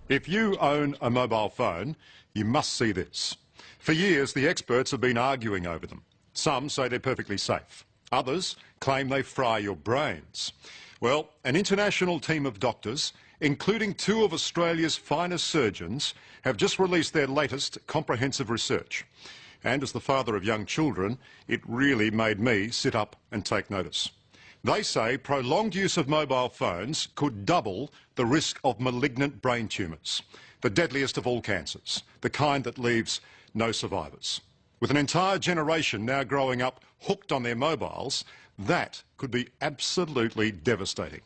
If you own a mobile phone, you must see this. For years, the experts have been arguing over them. Some say they're perfectly safe. Others claim they fry your brains. Well, an international team of doctors, including two of Australia's finest surgeons, have just released their latest comprehensive research. And as the father of young children, it really made me sit up and take notice. They say prolonged use of mobile phones could double the risk of malignant brain tumours, the deadliest of all cancers, the kind that leaves no survivors. With an entire generation now growing up hooked on their mobiles, that could be absolutely devastating.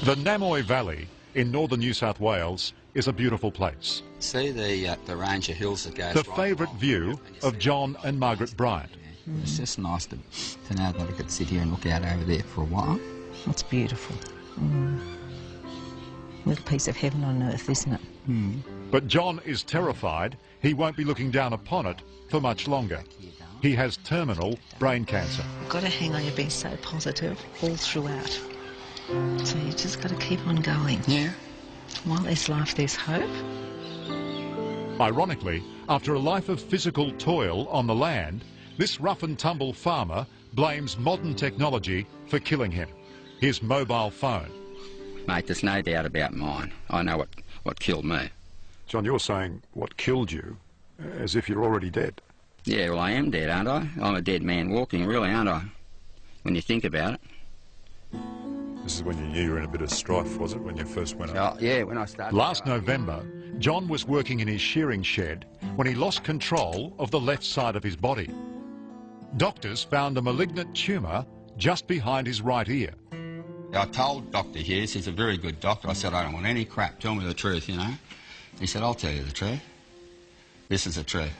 The Namoy Valley in northern New South Wales is a beautiful place. See the range of hills that goes the favourite view of John and Margaret Bryant. It's just nice to know that I could sit here and look out over there for a while. It's beautiful. Little piece of heaven on earth, isn't it? But John is terrified he won't be looking down upon it for much longer. He has terminal brain cancer. You've got to hang on, you've been so positive all throughout. So you just got to keep on going. Yeah. While there's life, there's hope. Ironically, after a life of physical toil on the land, this rough-and-tumble farmer blames modern technology for killing him, his mobile phone. Mate, there's no doubt about mine. I know what killed me. John, you're saying what killed you as if you're already dead. Yeah, well, I am dead, aren't I? I'm a dead man walking, really, aren't I? When you think about it. This is when you knew you were in a bit of strife, was it, when you first went up? Oh, yeah, when I started. Last November, John was working in his shearing shed when he lost control of the left side of his body. Doctors found a malignant tumour just behind his right ear. I told Dr. Hughes, he's a very good doctor, I said, I don't want any crap, tell me the truth, you know. He said, I'll tell you the truth. This is the truth.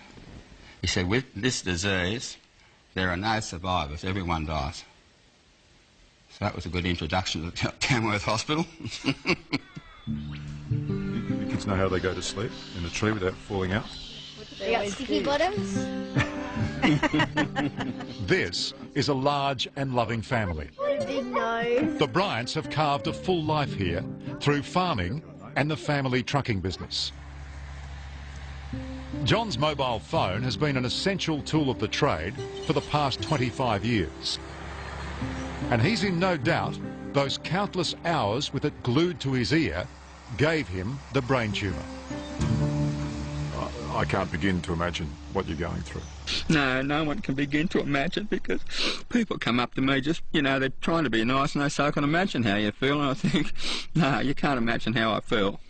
He said, with this disease, there are no survivors, everyone dies. So that was a good introduction to Tamworth Hospital. Your kids know how they go to sleep in the tree without falling out? They got sticky bottoms. This is a large and loving family. What a big nose. The Bryants have carved a full life here through farming and the family trucking business. John's mobile phone has been an essential tool of the trade for the past 25 years. And he's in no doubt those countless hours with it glued to his ear gave him the brain tumour. I can't begin to imagine what you're going through. No, no one can begin to imagine, because people come up to me just, you know, they're trying to be nice and they say, I can imagine how you feel. And I think, no, you can't imagine how I feel,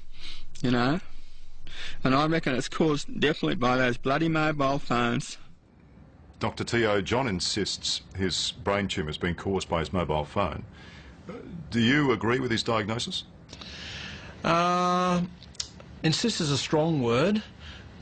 you know. And I reckon it's caused definitely by those bloody mobile phones. Dr. Teo, John insists his brain tumour has been caused by his mobile phone. Do you agree with his diagnosis? Insist is a strong word.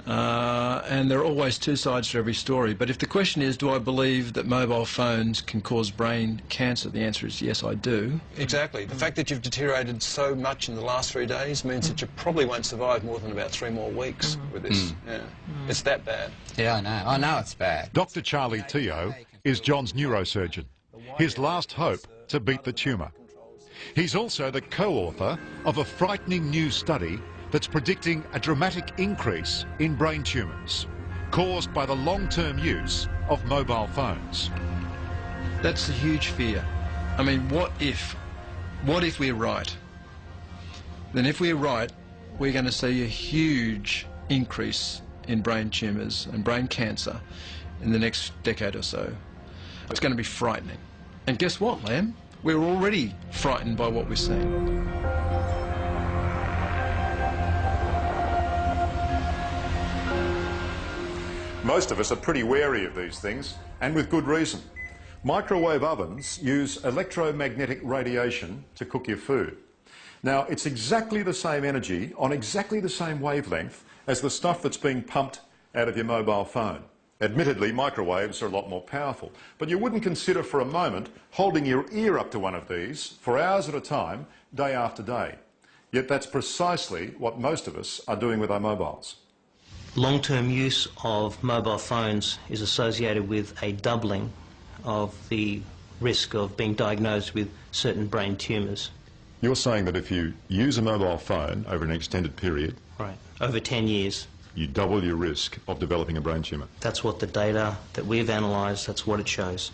And there are always two sides to every story. But if the question is, do I believe that mobile phones can cause brain cancer, the answer is yes, I do. Exactly. The fact that you've deteriorated so much in the last 3 days means that you probably won't survive more than about 3 more weeks with this. Yeah. It's that bad. Yeah, I know. I know it's bad. Dr. Charlie Teo is John's neurosurgeon, his last hope to beat the tumour. He's also the co-author of a frightening new study that's predicting a dramatic increase in brain tumours caused by the long-term use of mobile phones. That's a huge fear. I mean, what if we're right? Then if we're right, we're going to see a huge increase in brain tumours and brain cancer in the next decade or so. It's going to be frightening. And guess what, Lamb? We're already frightened by what we're seeing. Most of us are pretty wary of these things, and with good reason. Microwave ovens use electromagnetic radiation to cook your food. Now, it's exactly the same energy on exactly the same wavelength as the stuff that's being pumped out of your mobile phone. Admittedly, microwaves are a lot more powerful, but you wouldn't consider for a moment holding your ear up to one of these for hours at a time, day after day. Yet that's precisely what most of us are doing with our mobiles. Long-term use of mobile phones is associated with a doubling of the risk of being diagnosed with certain brain tumours. You're saying that if you use a mobile phone over an extended period, Right. Over 10 years. you double your risk of developing a brain tumour. That's what the data that we've analysed, that's what it shows.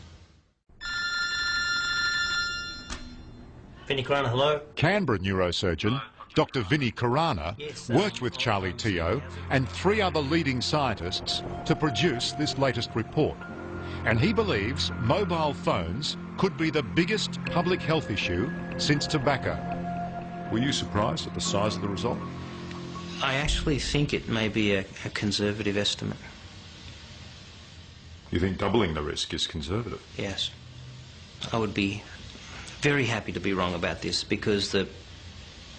Vinnie Crana, hello. Canberra neurosurgeon Dr. Vinnie Karana worked with Charlie Teo and 3 other leading scientists to produce this latest report. And he believes mobile phones could be the biggest public health issue since tobacco. Were you surprised at the size of the result? I actually think it may be a conservative estimate. You think doubling the risk is conservative? Yes. I would be very happy to be wrong about this, because the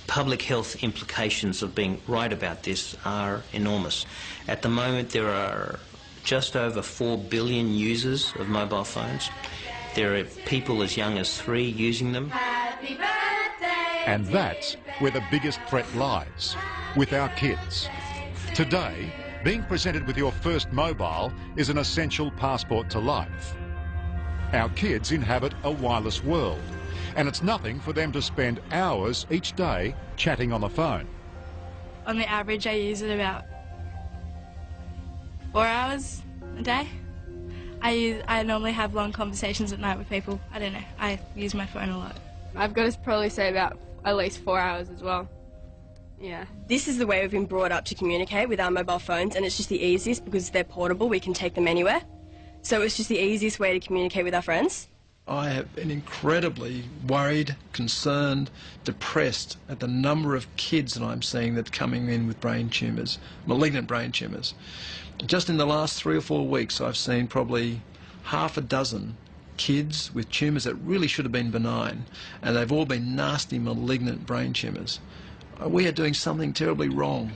public health implications of being right about this are enormous. At the moment, there are just over 4 billion users of mobile phones. There are people as young as 3 using them. And that's where the biggest threat lies, with our kids. Today, being presented with your first mobile is an essential passport to life. Our kids inhabit a wireless world, and it's nothing for them to spend hours each day chatting on the phone. On the average, I use it about 4 hours a day. I normally have long conversations at night with people. I don't know, I use my phone a lot. I've got to probably say about at least 4 hours as well. Yeah. This is the way we've been brought up to communicate with our mobile phones, and it's just the easiest because they're portable, we can take them anywhere. So it's just the easiest way to communicate with our friends. I have been incredibly worried, concerned, depressed at the number of kids that I'm seeing that are coming in with brain tumours, malignant brain tumours. Just in the last 3 or 4 weeks, I've seen probably half a dozen kids with tumours that really should have been benign, and they've all been nasty, malignant brain tumours. We are doing something terribly wrong.